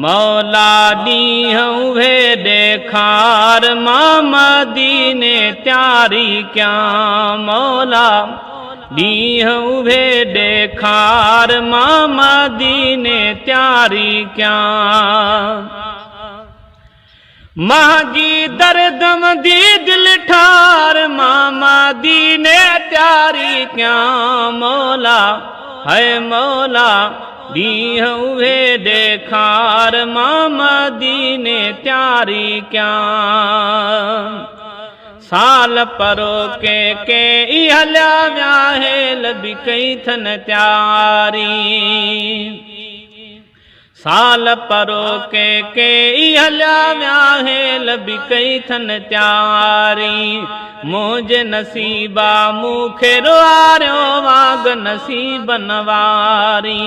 मौला ॾींहं वे ॾेखार मां मदीने त्यारी क्या मौला ॾींहं वे ॾेखार मां मदीने त्यारी क्या मांजी दर्दम दी दिल ठार मां मदीने त्यारी क्या मौला है मौला ॾींहं वे ॾेखार मां मदीने त्यारी क्या साल परो के हलिया व्याहेल बि कई थन त्यारी साल परो के हलिया व्याहेल बि कई थन त्यारी मुंहिंजे नसीबा मूंखे रुआरियो वाग नसीबन वारी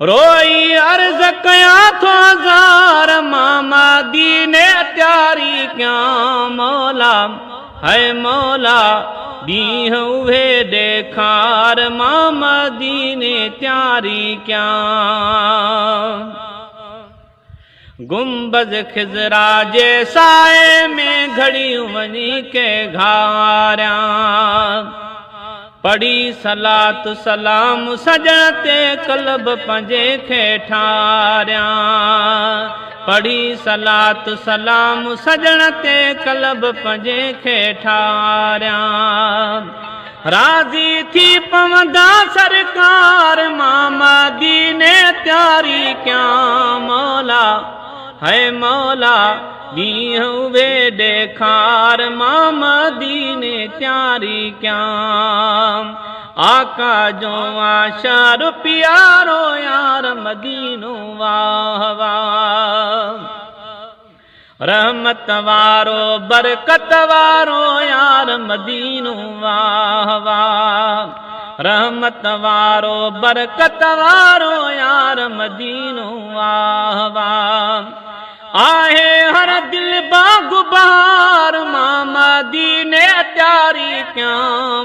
रोई अर्ज कया थो ज़ार मां मदीने त्यारी क्या मौला है मौला ॾींहं वे ॾेखार मां मदीने त्यारी क्या गुंबज खिज़रा जे साए में घड़ियूं वञी के घारियां पढ़ी सलात सलाम सजण ते कल्ब पंहिंजे खे ठारियां पढ़ी सलात सलाम सजण ते कल्ब पंहिंजे खे ठारियां राज़ी थी पवंदा सरकार मां मदीने त्यारी क्या मौला है मौला ॾींहं वे ॾेखार मां मदीने त्यारी क्या आका जो आशार प्यारो यार मदीनो वाह वाह रहमत वारो बरकत वारो यार मदीनो वाह वाह रहमत वारो बरकत वारो यार मदीनो वाह वाह आहे हर दिल बाग बहार मां मदीने त्यारी क्या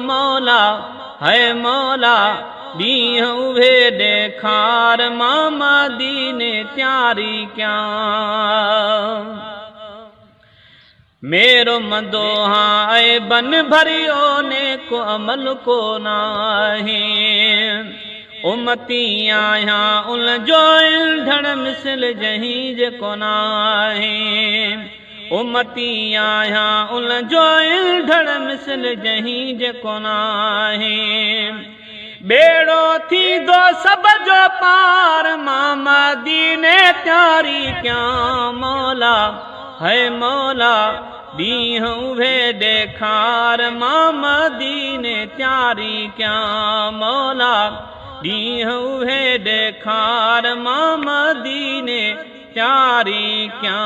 मौला है मौला ॾींहं वे ॾेखार मां मदीने त्यारी क्या मेरो मदोहा ऐ बन भरियो ने को अमल को नाहे उमती आहियां उन जो ईंधण मिसल जहीं जेको नाहे उमती आहियां उन जो ईंधण मिसल जहीं जेको नाहे बेड़ो थींदो सब जो पार मां मदीने त्यारी क्या मौला है मौला ॾींहं वे ॾेखार मां मदीने त्यारी क्या मौला ॾींहं वे ॾेखार मां मदीने त्यारी क्या